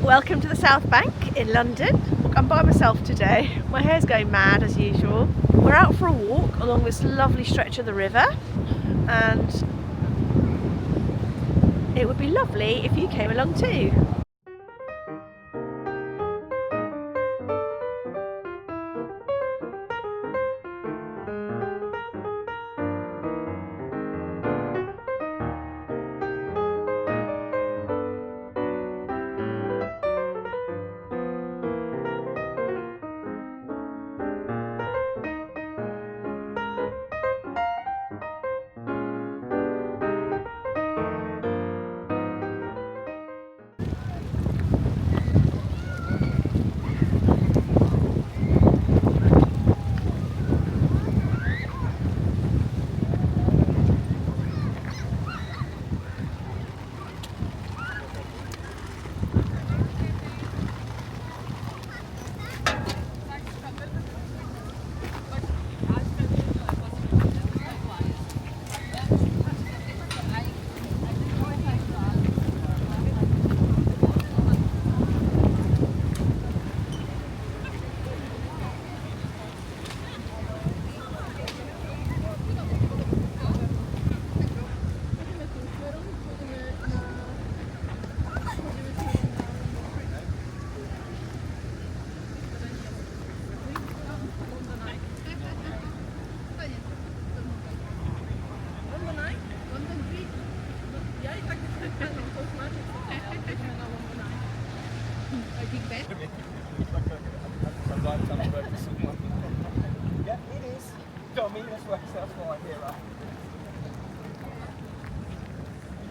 Welcome to the South Bank in London. I'm by myself today. My hair's going mad as usual. We're out for a walk along this lovely stretch of the river, and it would be lovely if you came along too. Yeah, it is. Dummy, that's why I hear that.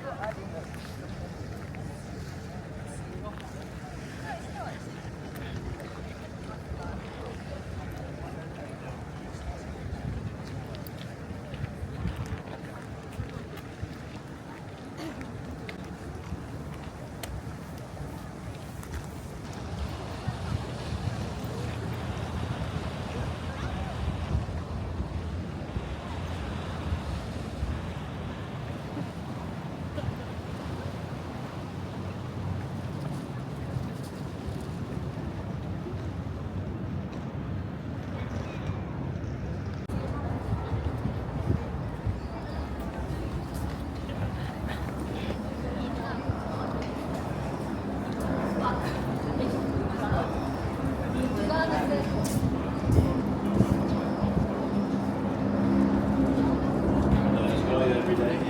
You're adding this.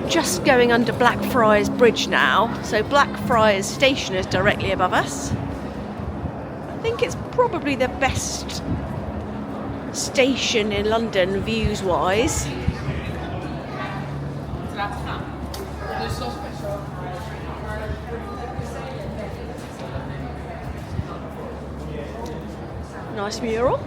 Just going under Blackfriars Bridge now. So Blackfriars Station is directly above us. I think it's probably the best station in London views wise. Nice mural.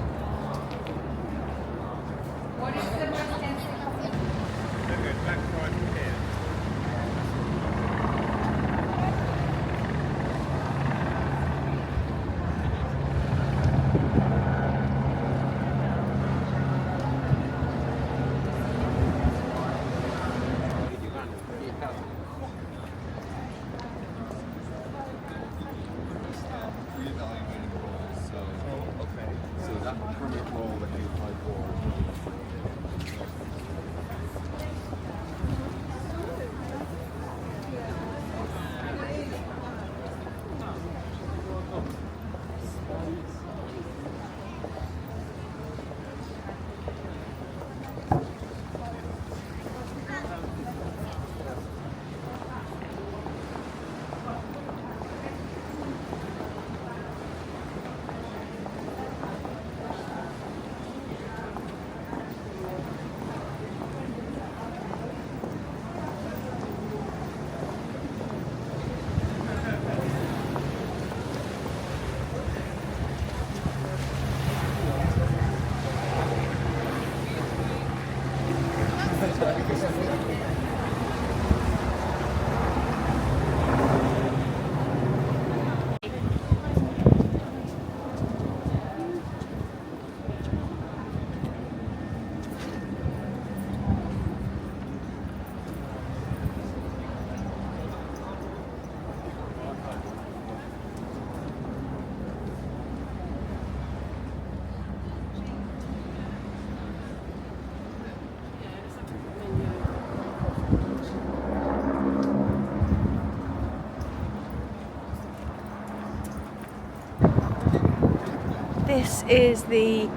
This is the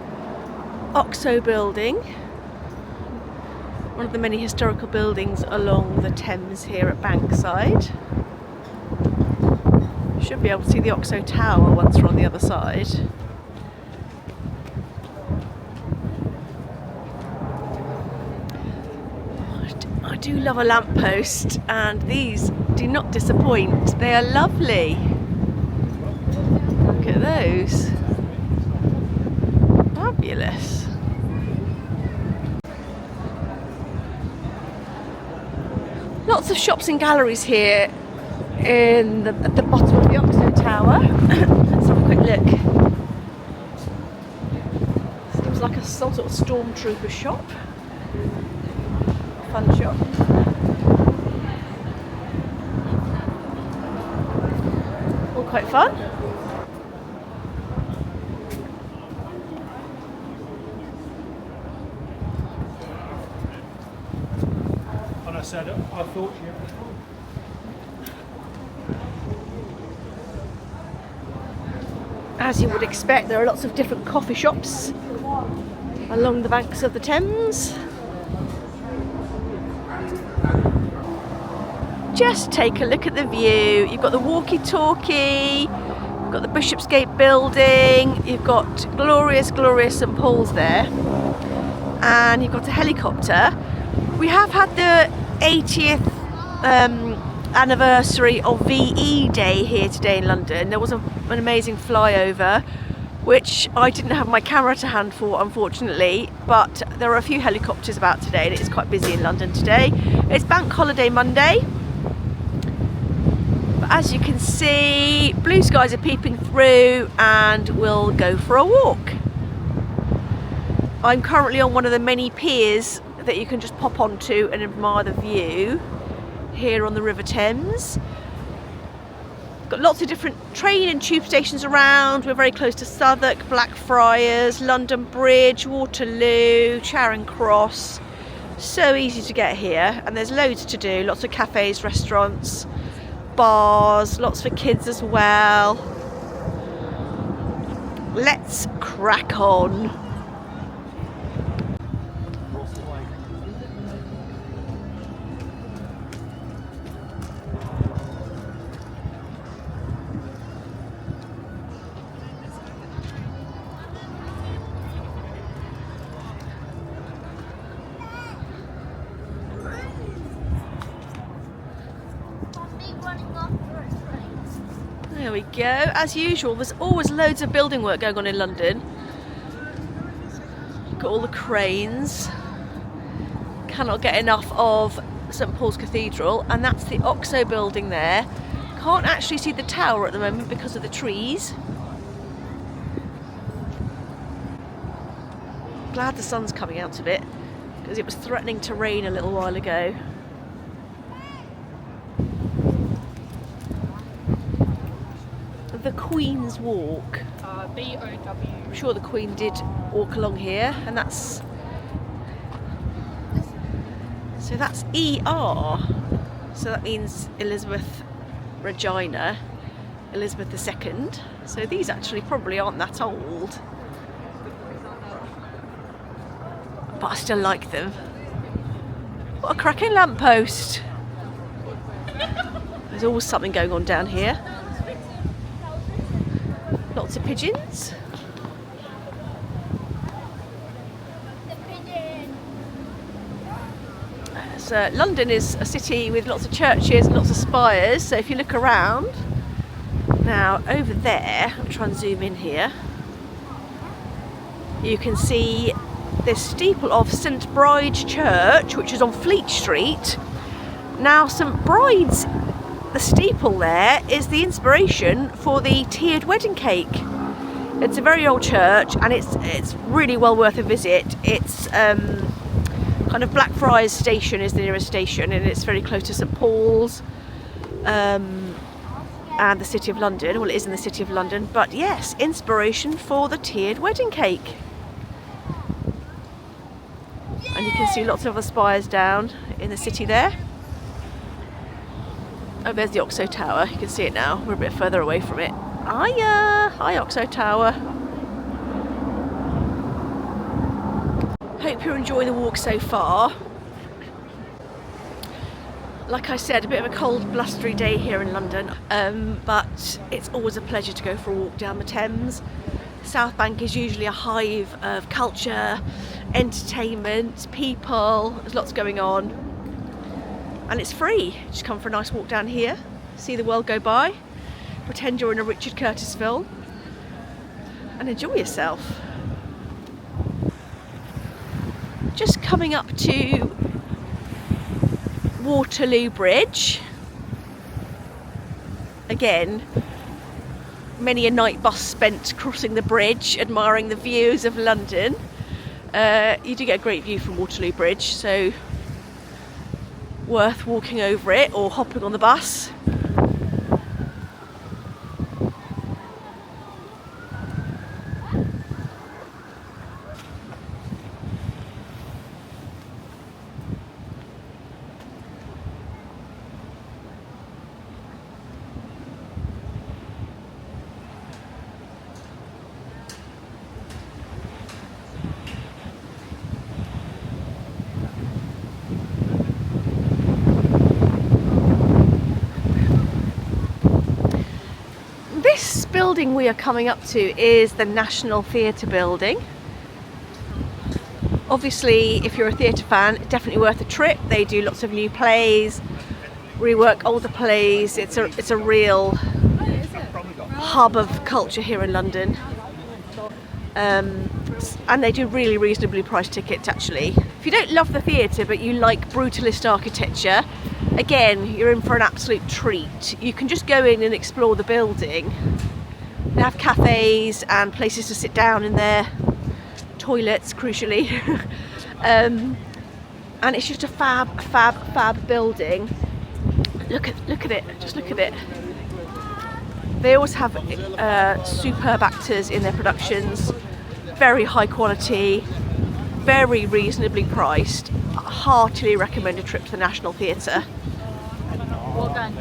Oxo building, one of the many historical buildings along the Thames here at Bankside. Should be able to see the Oxo Tower once we're on the other side. I do love a lamppost, and these do not disappoint. They are lovely. Look at those. Fabulous. Lots of shops and galleries here at the bottom of the Oxo Tower. Let's have a quick look. Seems like some sort of stormtrooper shop. Fun shop. All quite fun. And I said, I thought you. As you would expect, there are lots of different coffee shops along the banks of the Thames. Just take a look at the view. You've got the walkie-talkie, you've got the Bishopsgate building, you've got glorious St Paul's there, and you've got a helicopter. We have had the 80th anniversary of VE Day here today in London. There was an amazing flyover, which I didn't have my camera to hand for, unfortunately, but there are a few helicopters about today and it is quite busy in London today. It's Bank Holiday Monday. As you can see, blue skies are peeping through and we'll go for a walk. I'm currently on one of the many piers that you can just pop onto and admire the view here on the River Thames. Got lots of different train and tube stations around. We're very close to Southwark, Blackfriars, London Bridge, Waterloo, Charing Cross. So easy to get here, and there's loads to do. Lots of cafes, restaurants, bars, lots for kids as well. Let's crack on. There we go. As usual, there's always loads of building work going on in London. Got all the cranes. Cannot get enough of St Paul's Cathedral, and that's the Oxo building there. Can't actually see the tower at the moment because of the trees. Glad the sun's coming out of it, because it was threatening to rain a little while ago. The Queen's Walk. B-O-W. I'm sure the Queen did walk along here, and that's ER. So that means Elizabeth Regina, Elizabeth II. So these actually probably aren't that old, but I still like them. What a cracking lamppost! There's always something going on down here. Lots of pigeons. So London is a city with lots of churches and lots of spires. So if you look around, now over there, I'll try and zoom in here. You can see the steeple of St Bride's Church, which is on Fleet Street. Now St Bride's, the steeple there, is the inspiration for the tiered wedding cake. It's a very old church, and it's really well worth a visit. It's kind of Blackfriars station is the nearest station, and it's very close to St Paul's and the City of London. Well, it is in the City of London, but yes, inspiration for the tiered wedding cake. And you can see lots of other spires down in the city there. Oh, there's the Oxo Tower. You can see it now. We're a bit further away from it. Hiya! Hi, Oxo Tower. Hope you're enjoying the walk so far. Like I said, a bit of a cold, blustery day here in London, but it's always a pleasure to go for a walk down the Thames. South Bank is usually a hive of culture, entertainment, people, there's lots going on. And it's free. Just come for a nice walk down here, see the world go by, pretend you're in a Richard Curtis film, and enjoy yourself. Just coming up to Waterloo Bridge. Again, many a night bus spent crossing the bridge, admiring the views of London. You do get a great view from Waterloo Bridge, so worth walking over it or hopping on the bus. This building we are coming up to is the National Theatre building. Obviously, if you're a theatre fan, definitely worth a trip. They do lots of new plays, rework older plays. It's a real hub of culture here in London. And they do really reasonably priced tickets actually. If you don't love the theatre but you like brutalist architecture, again, you're in for an absolute treat. You can just go in and explore the building. They have cafes and places to sit down in there, toilets crucially. And it's just a fab building. Look at it, just look at it. They always have superb actors in their productions, very high quality, very reasonably priced. I heartily recommend a trip to the National Theatre. Well done.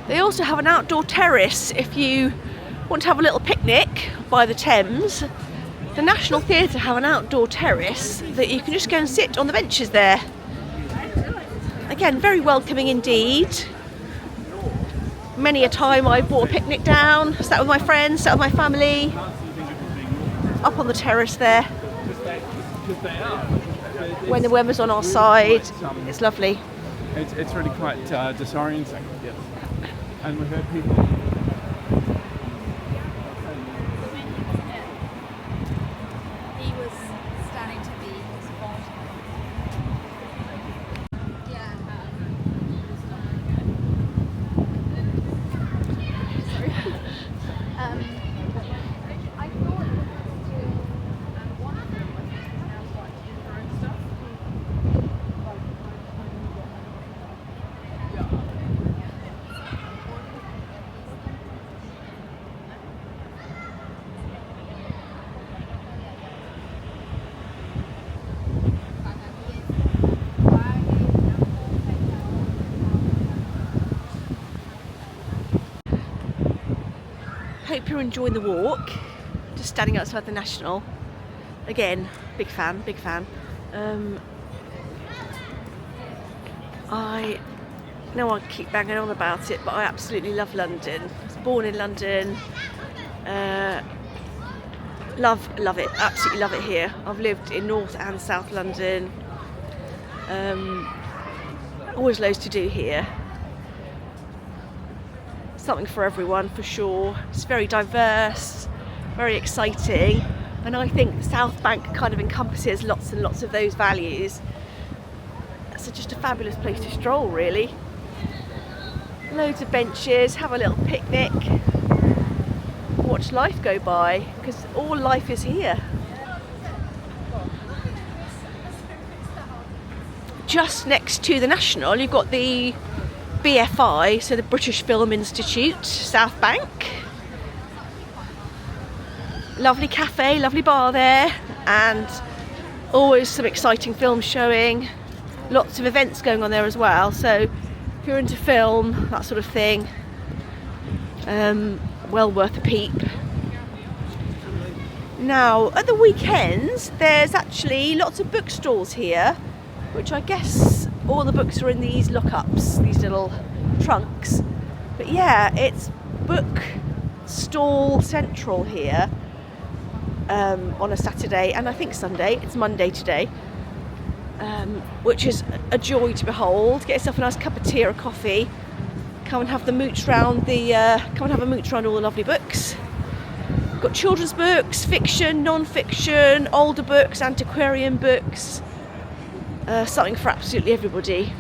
They also have an outdoor terrace if you want to have a little picnic by the Thames. The National Theatre have an outdoor terrace that you can just go and sit on the benches there. Again, very welcoming indeed. Many a time I brought a picnic down, sat with my friends, sat with my family, up on the terrace there. When the weather's on our side, it's lovely. It's really quite disorienting. Yes. And we heard people. He was starting to be disappointed. Yeah. Sorry. I thought it was one of them was like your own stuff. Hope you're enjoying the walk. Just standing outside the National. Again, big fan. I know I keep banging on about it, but I absolutely love London. I was born in London. Love it, absolutely love it here. I've lived in North and South London. Always loads to do here. Something for everyone for sure. It's very diverse, very exciting, and I think the South Bank kind of encompasses lots and lots of those values. So just a fabulous place to stroll really. Loads of benches, have a little picnic, watch life go by, because all life is here. Just next to the National you've got the BFI, so the British Film Institute, South Bank. Lovely cafe, lovely bar there, and always some exciting film showing. Lots of events going on there as well, so if you're into film, that sort of thing, well worth a peep. Now, at the weekends, there's actually lots of bookstores here, which I guess all the books are in these lockups, these little trunks. But yeah, it's book stall central here on a Saturday and I think Sunday. It's Monday today, which is a joy to behold. Get yourself a nice cup of tea or a coffee. Come and have the mooch round all the lovely books. Got children's books, fiction, non-fiction, older books, antiquarian books, something for absolutely everybody.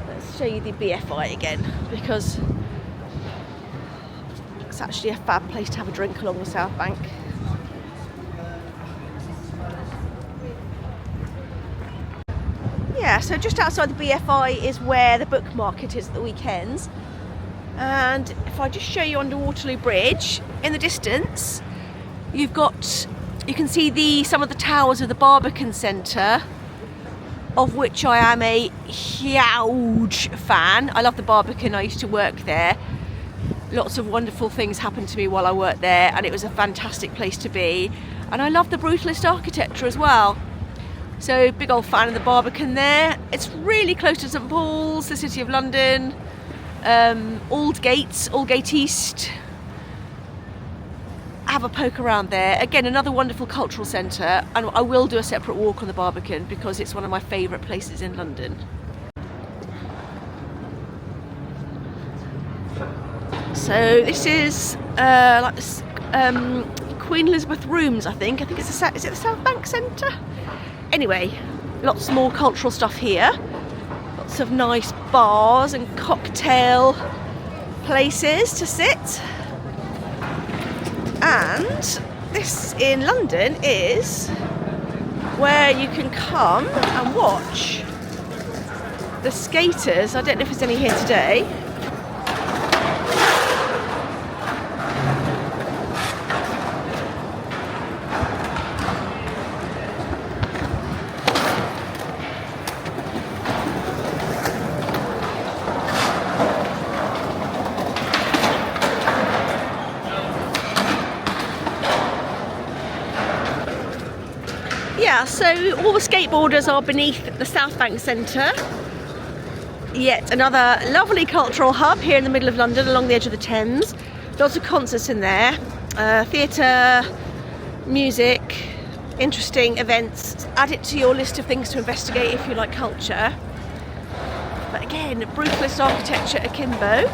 Let's show you the BFI again, because it's actually a fab place to have a drink along the South Bank. Yeah, so just outside the BFI is where the book market is at the weekends. And if I just show you under Waterloo Bridge, in the distance, you can see some of the towers of the Barbican Centre, of which I am a huge fan. I love the Barbican, I used to work there. Lots of wonderful things happened to me while I worked there, and it was a fantastic place to be. And I love the brutalist architecture as well. So, big old fan of the Barbican there. It's really close to St Paul's, the City of London. Aldgate East. Have a poke around there. Again, another wonderful cultural centre, and I will do a separate walk on the Barbican because it's one of my favourite places in London. So this is like this Queen Elizabeth Rooms, I think it's is it the South Bank Centre? Anyway, lots more cultural stuff here. Lots of nice bars and cocktail places to sit. And this in London is where you can come and watch the skaters. I don't know if there's any here today. Yeah, so all the skateboarders are beneath the South Bank Centre. Yet another lovely cultural hub here in the middle of London along the edge of the Thames. Lots of concerts in there, theatre, music, interesting events. Add it to your list of things to investigate if you like culture. But again, brutalist architecture akimbo.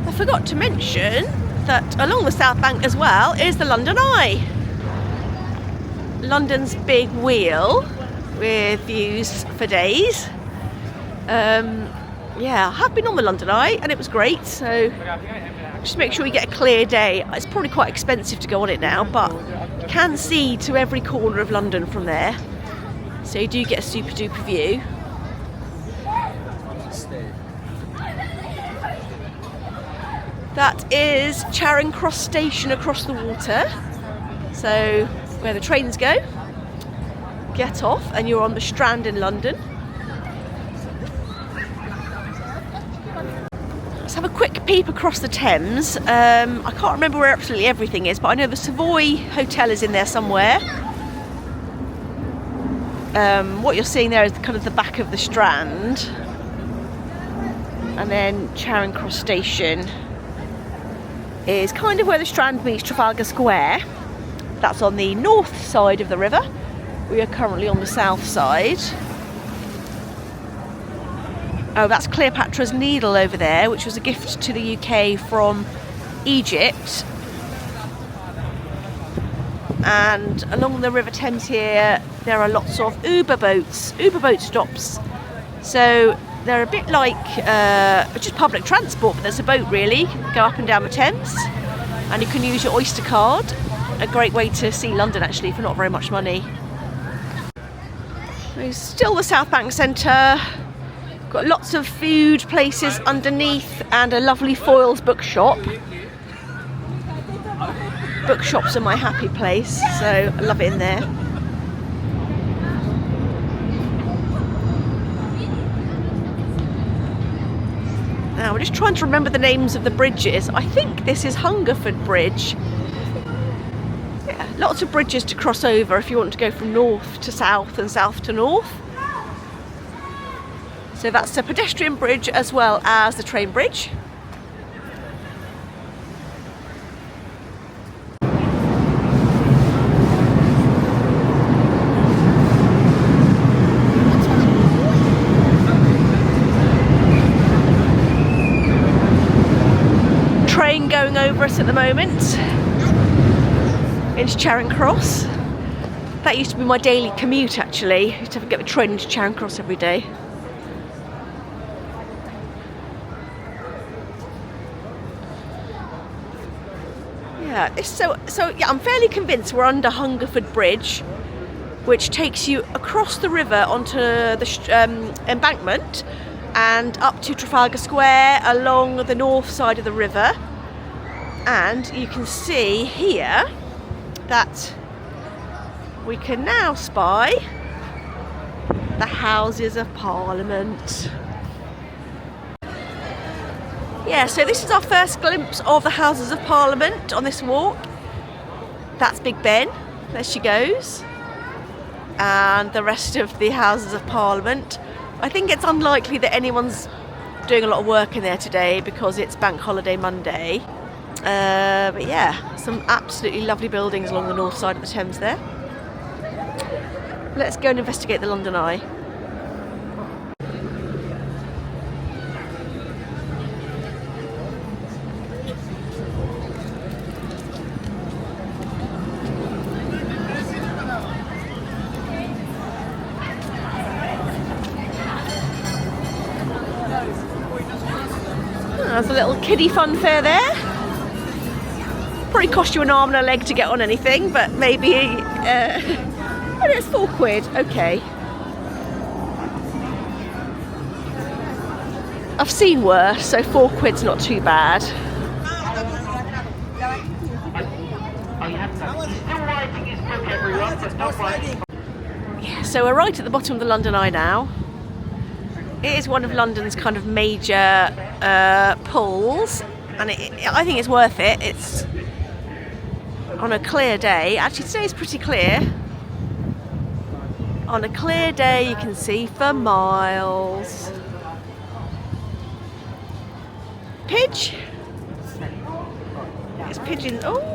I forgot to mention that along the South Bank as well is the London Eye. London's big wheel with views for days. Yeah, I have been on the London Eye and it was great, so just make sure you get a clear day. It's probably quite expensive to go on it now, but you can see to every corner of London from there, so you do get a super duper view. That is Charing Cross Station across the water. So where the trains go, get off and you're on the Strand in London. Let's have a quick peep across the Thames. I can't remember where absolutely everything is, but I know the Savoy Hotel is in there somewhere. What you're seeing there is kind of the back of the Strand. And then Charing Cross Station is kind of where the Strand meets Trafalgar Square. That's on the north side of the river. We are currently on the south side. Oh, that's Cleopatra's Needle over there, which was a gift to the UK from Egypt. And along the River Thames here, there are lots of Uber boat stops. So they're a bit like just public transport, but there's a boat really. You can go up and down the Thames, and you can use your Oyster card. A great way to see London actually for not very much money. There's still the South Bank Centre. Got lots of food places underneath and a lovely foils bookshop. bookshops are my happy place, so I love it in there. Now we're just trying to remember the names of the bridges. I think this is Hungerford Bridge. Yeah, lots of bridges to cross over if you want to go from north to south and south to north. So that's the pedestrian bridge as well as the train bridge. Going over us at the moment into Charing Cross. That used to be my daily commute actually. I used to have to get the train into Charing Cross every day. Yeah, so yeah, I'm fairly convinced we're under Hungerford Bridge, which takes you across the river onto the embankment and up to Trafalgar Square along the north side of the river. And you can see here that we can now spy the Houses of Parliament. Yeah, so this is our first glimpse of the Houses of Parliament on this walk. That's Big Ben, there she goes. And the rest of the Houses of Parliament. I think it's unlikely that anyone's doing a lot of work in there today because it's Bank Holiday Monday. But yeah, some absolutely lovely buildings along the north side of the Thames there. Let's go and investigate the London Eye. There's a little kiddie fun fair there. Probably cost you an arm and a leg to get on anything, but maybe oh, it's £4, okay. I've seen worse, so £4's not too bad. Yeah, so we're right at the bottom of the London Eye now. It is one of London's kind of major pulls, and I think it's worth it. It's on a clear day. Actually, today is pretty clear. On a clear day, you can see for miles. Pidge. It's pigeons. Oh.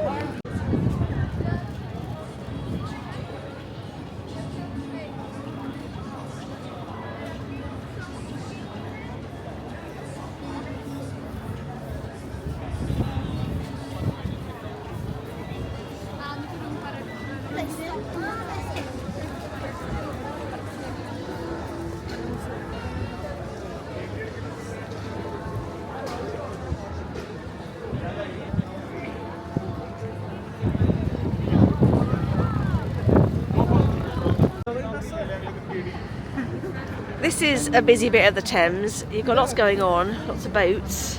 This is a busy bit of the Thames. You've got lots going on, lots of boats,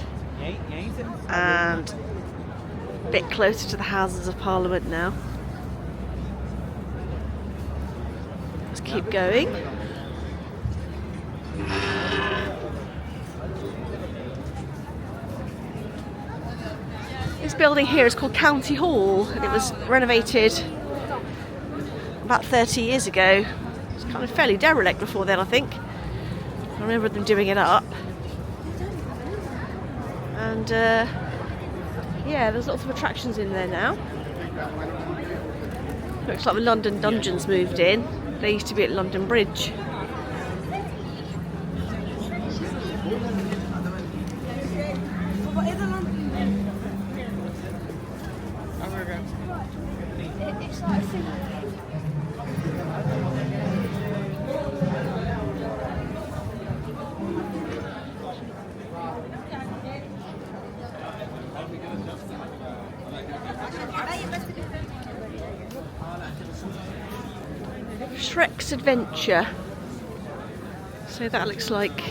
and a bit closer to the Houses of Parliament now. Let's keep going. This building here is called County Hall, and it was renovated about 30 years ago. It was kind of fairly derelict before then, I think. I remember them doing it up. And yeah, there's lots of attractions in there now. Looks like the London Dungeons moved in. They used to be at London Bridge. Shrek's Adventure. So that looks like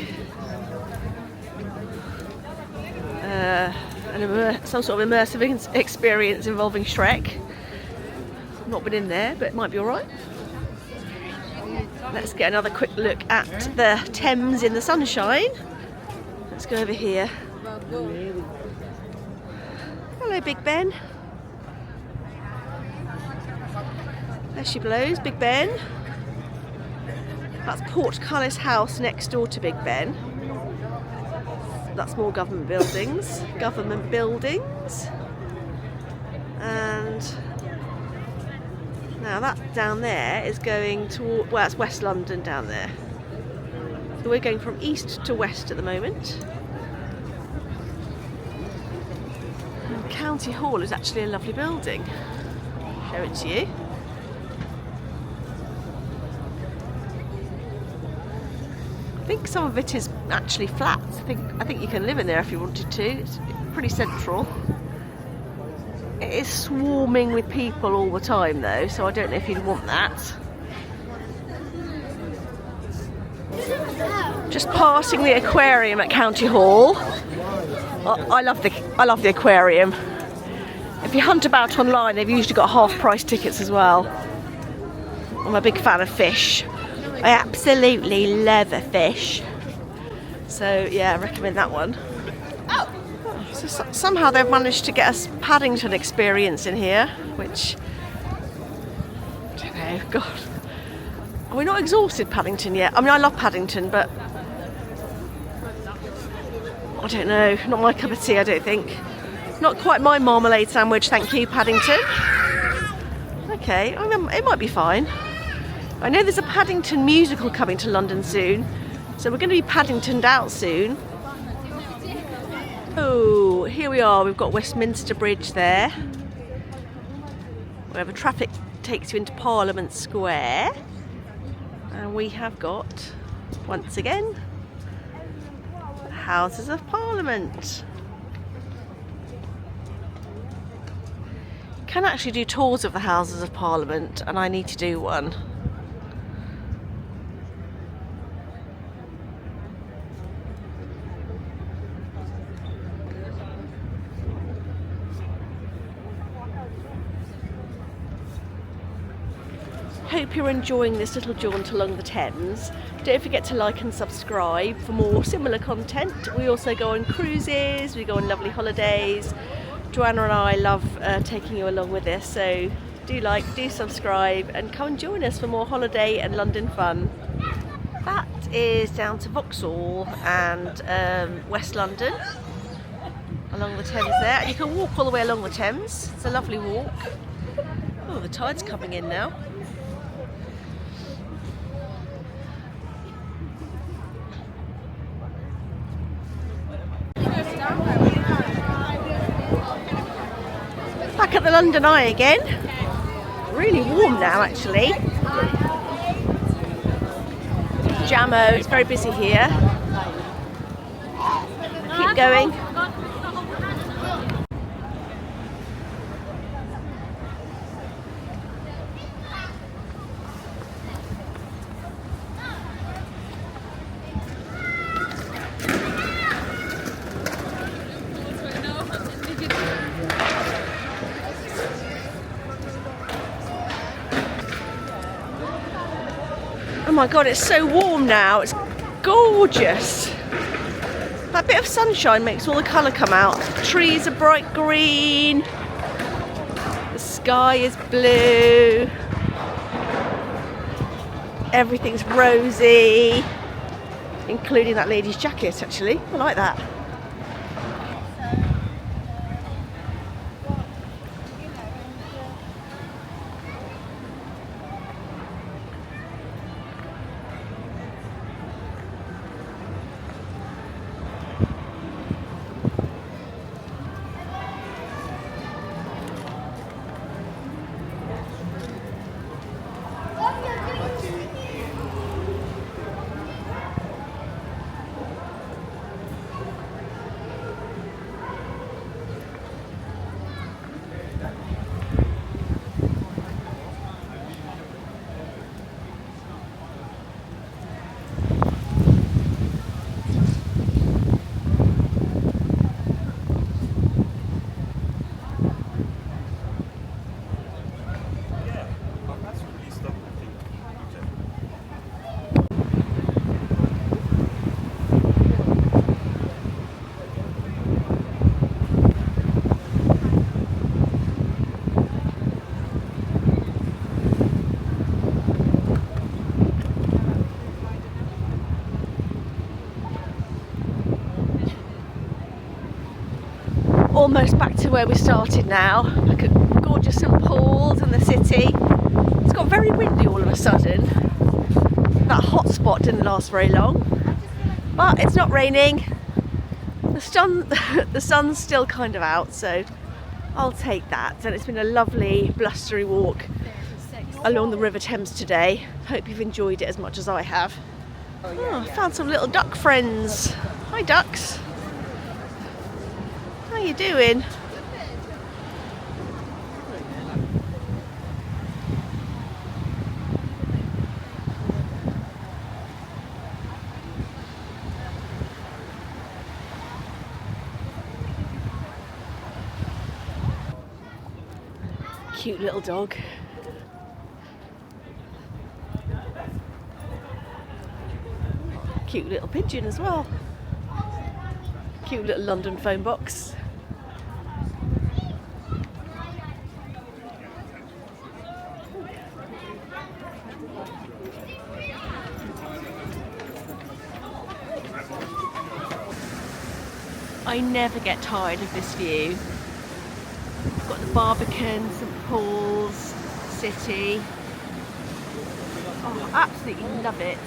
an some sort of immersive experience involving Shrek. I've not been in there, but it might be alright. Let's get another quick look at the Thames in the sunshine. Let's go over here. Hello, Big Ben. There she blows, Big Ben. That's Portcullis House next door to Big Ben. That's more government buildings. And now that down there is going toward, well, that's West London down there. So we're going from east to west at the moment. And County Hall is actually a lovely building. Show it to you. I think some of it is actually flats. I think you can live in there if you wanted to. It's pretty central. It is swarming with people all the time though, so I don't know if you'd want that. Just passing the aquarium at County Hall. I love the aquarium. If you hunt about online, they've usually got half-price tickets as well. I'm a big fan of fish. I absolutely love a fish. So yeah, I recommend that one. So somehow they've managed to get us Paddington experience in here, which, I don't know, God. Are we not exhausted Paddington yet? I mean, I love Paddington, but I don't know, not my cup of tea, I don't think. Not quite my marmalade sandwich, thank you, Paddington. Okay, I mean, it might be fine. I know there's a Paddington musical coming to London soon, so we're going to be Paddingtoned out soon. Oh, here we are, we've got Westminster Bridge there, wherever traffic takes you into Parliament Square. And we have got, once again, the Houses of Parliament. You can actually do tours of the Houses of Parliament, and I need to do one. Hope you're enjoying this little jaunt along the Thames. Don't forget to like and subscribe for more similar content. We also go on cruises, we go on lovely holidays. Joanna and I love taking you along with this, so do like, do subscribe and come and join us for more holiday and London fun. That is down to Vauxhall and West London along the Thames there. And you can walk all the way along the Thames. It's a lovely walk. Oh, the tide's coming in now. Back at the London Eye again. Really warm now actually. Jammo, it's very busy here. Keep going. Oh my god, it's so warm now, it's gorgeous. That bit of sunshine makes all the colour come out. The trees are bright green, the sky is blue, everything's rosy, including that lady's jacket actually, I like that. almost back to where we started now. Look at gorgeous St Paul's and the city. It's got very windy all of a sudden. That hot spot didn't last very long, but it's not raining. The sun's still kind of out, so I'll take that. And it's been a lovely blustery walk along the River Thames today. Hope you've enjoyed it as much as I have. Oh, I found some little duck friends. Hi ducks. How you doing? Cute little dog. Cute little pigeon as well. Cute little London phone box. I never get tired of this view. We've got the Barbican, St Paul's, city. Oh, absolutely love it.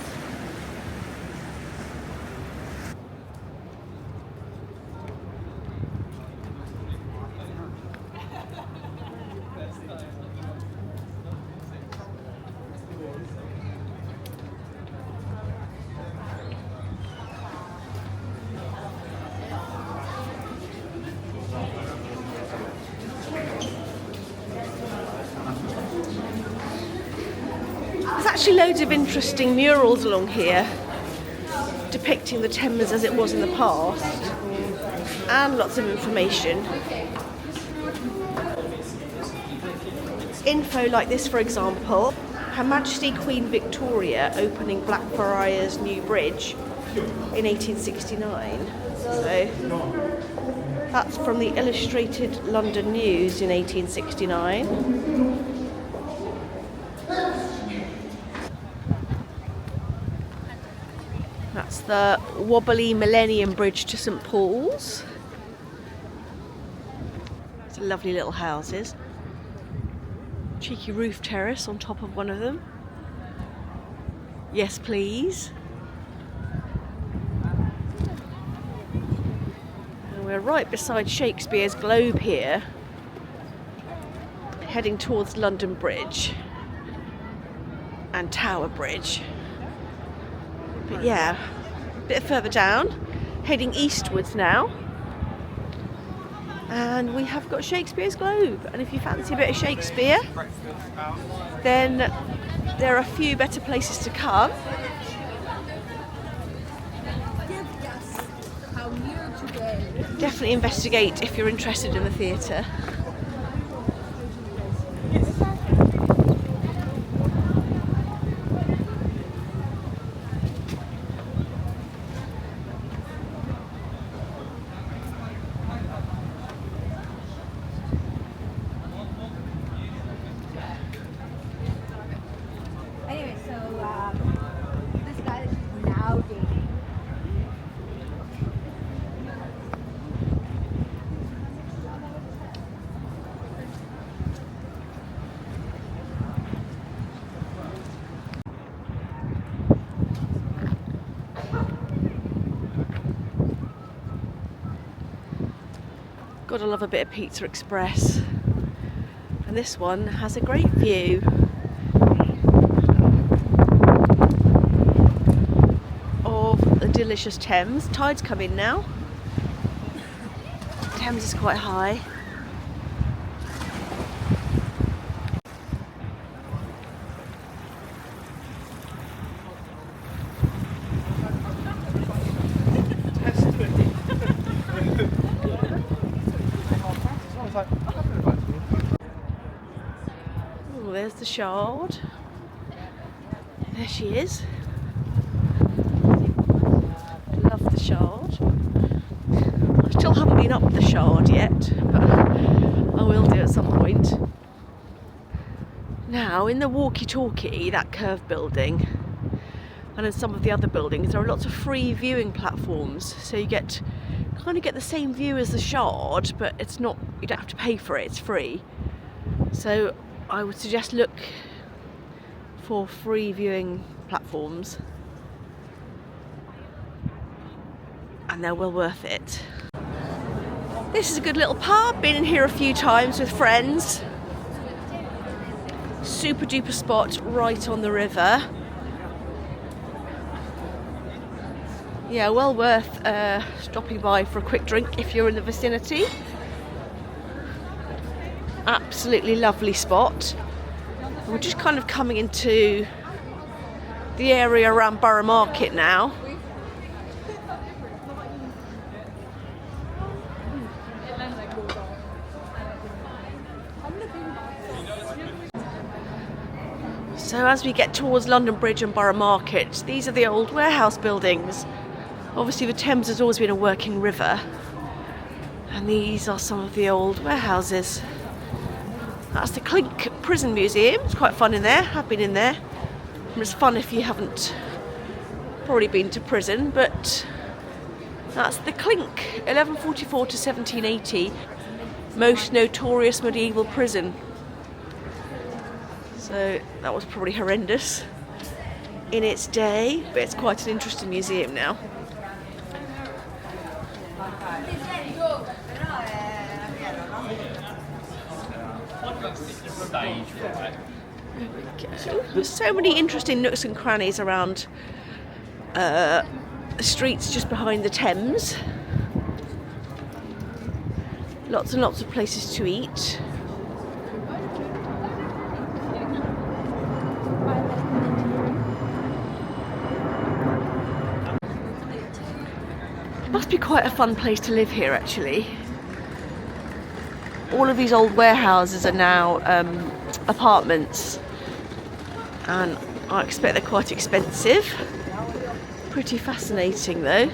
There's actually loads of interesting murals along here depicting the Thames as it was in the past, and lots of information. Info like this, for example: Her Majesty Queen Victoria opening Blackfriars New Bridge in 1869. So that's from the Illustrated London News in 1869. That's the wobbly Millennium Bridge to St Paul's. It's lovely little houses. Cheeky roof terrace on top of one of them. Yes, please. And we're right beside Shakespeare's Globe here, heading towards London Bridge and Tower Bridge. But yeah, a bit further down, heading eastwards now. And we have got Shakespeare's Globe. And if you fancy a bit of Shakespeare, then there are a few better places to come. Definitely investigate if you're interested in the theatre. This guy is now dating. Gotta love a bit of Pizza Express. And this one has a great view. Of the delicious Thames. Tide's come in now. Thames is quite high. Oh, there's the Shard. There she is. Love the Shard. I still haven't been up the Shard yet, but I will do at some point. Now, in the walkie-talkie, that curved building, and in some of the other buildings, there are lots of free viewing platforms, so you get kind of get the same view as the Shard, but it's not, you don't have to pay for it, it's free. So I would suggest look for free viewing platforms, and they're well worth it. This is a good little pub, been in here a few times with friends. Super duper spot right on the river. Yeah, well worth stopping by for a quick drink if you're in the vicinity. Absolutely lovely spot. And we're just kind of coming into the area around Borough Market now. So as we get towards London Bridge and Borough Market, these are the old warehouse buildings. Obviously the Thames has always been a working river, and these are some of the old warehouses. That's the Clink Prison Museum. It's quite fun in there. I've been in there. It's fun if you haven't probably been to prison, but that's the Clink, 1144 to 1780, most notorious medieval prison. So that was probably horrendous in its day, but it's quite an interesting museum now. There's so many interesting nooks and crannies around the streets just behind the Thames. Lots and lots of places to eat. It must be quite a fun place to live here, actually. All of these old warehouses are now apartments, and I expect they're quite expensive. Pretty fascinating though.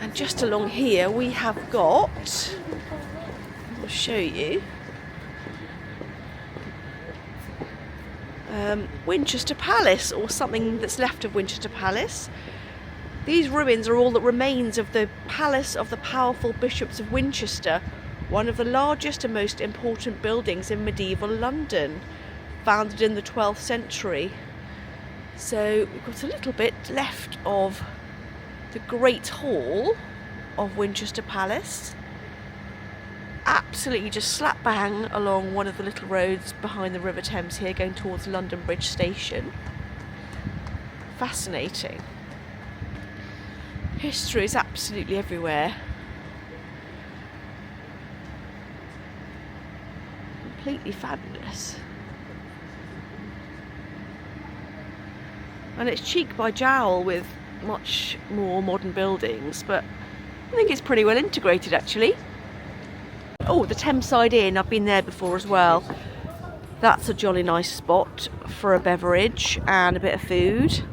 And just along here we have got, I'll show you, Winchester Palace, or something that's left of Winchester Palace. These ruins are all that remains of the palace of the powerful bishops of Winchester, one of the largest and most important buildings in medieval London, founded in the 12th century. So we've got a little bit left of the Great Hall of Winchester Palace. Absolutely just slap bang along one of the little roads behind the River Thames here, going towards London Bridge Station. Fascinating. History is absolutely everywhere. Completely fabulous. And it's cheek by jowl with much more modern buildings, but I think it's pretty well integrated actually. Oh, the Thames Side Inn, I've been there before as well. That's a jolly nice spot for a beverage and a bit of food.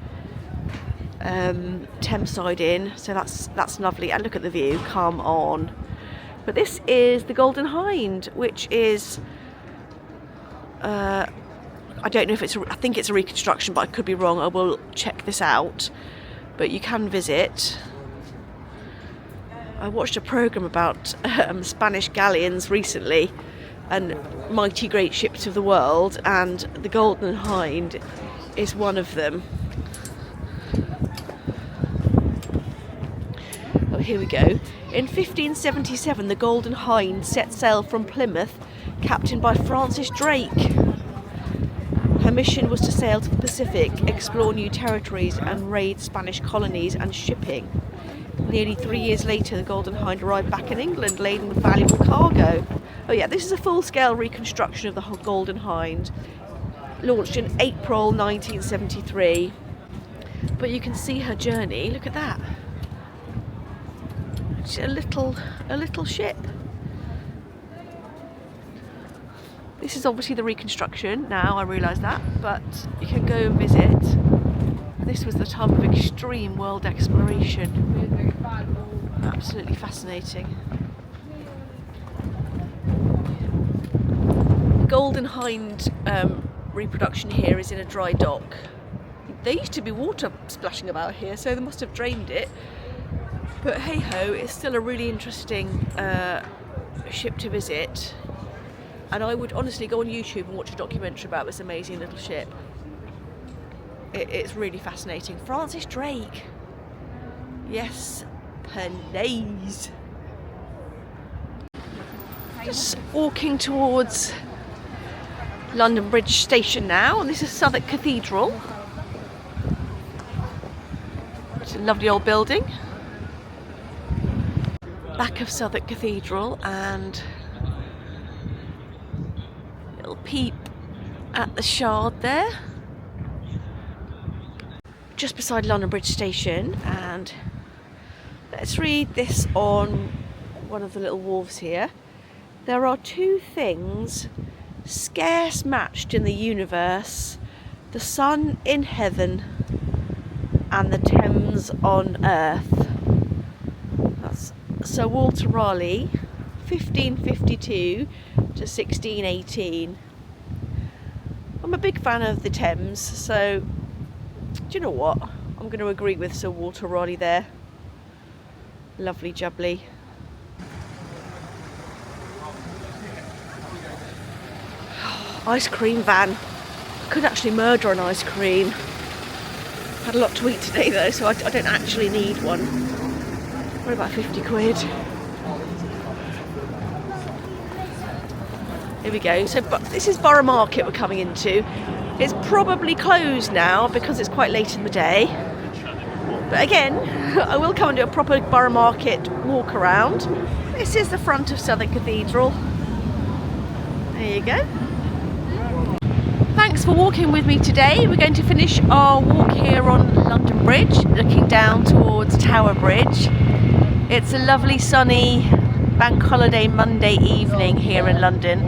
Thames Side Inn, so that's lovely. And look at the view, come on. But this is the Golden Hind, which is I don't know if it's I think it's a reconstruction, but I could be wrong. I will check this out. But you can visit. I watched a programme about Spanish galleons recently and mighty great ships of the world, and the Golden Hind is one of them. Oh, here we go. In 1577, the Golden Hind set sail from Plymouth, captained by Francis Drake. Her mission was to sail to the Pacific, explore new territories and raid Spanish colonies and shipping. Nearly 3 years later, the Golden Hind arrived back in England, laden with valuable cargo. Oh yeah, this is a full-scale reconstruction of the Golden Hind, launched in April 1973. But you can see her journey. Look at that. It's a little ship. This is obviously the reconstruction now, I realise that, but you can go and visit. This was the time of extreme world exploration. Absolutely fascinating. The Golden Hind reproduction here is in a dry dock. There used to be water splashing about here, so they must have drained it. But hey ho, it's still a really interesting ship to visit, and I would honestly go on YouTube and watch a documentary about this amazing little ship. It's really fascinating. Francis Drake. Yes, please. Just walking towards London Bridge station now, and this is Southwark Cathedral. It's a lovely old building. Back of Southwark Cathedral, and a little peep at the Shard there. Just beside London Bridge station, and let's read this on one of the little wharves here. There are two things scarce matched in the universe: the sun in heaven and the Thames on earth. That's Sir Walter Raleigh, 1552 to 1618. I'm a big fan of the Thames, so do you know what? I'm going to agree with Sir Walter Raleigh there. Lovely jubbly. Ice cream van. I could actually murder an ice cream. Had a lot to eat today though, so I don't actually need one. What about 50 quid? Here we go. So this is Borough Market we're coming into. It's probably closed now because it's quite late in the day. But again, I will come and do a proper Borough Market walk around. This is the front of Southwark Cathedral. There you go. Thanks for walking with me today. We're going to finish our walk here on London Bridge, looking down towards Tower Bridge. It's a lovely sunny bank holiday Monday evening here in London.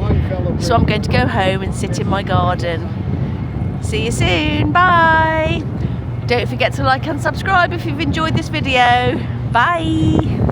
So I'm going to go home and sit in my garden. See you soon. Bye. Don't forget to like and subscribe if you've enjoyed this video. Bye.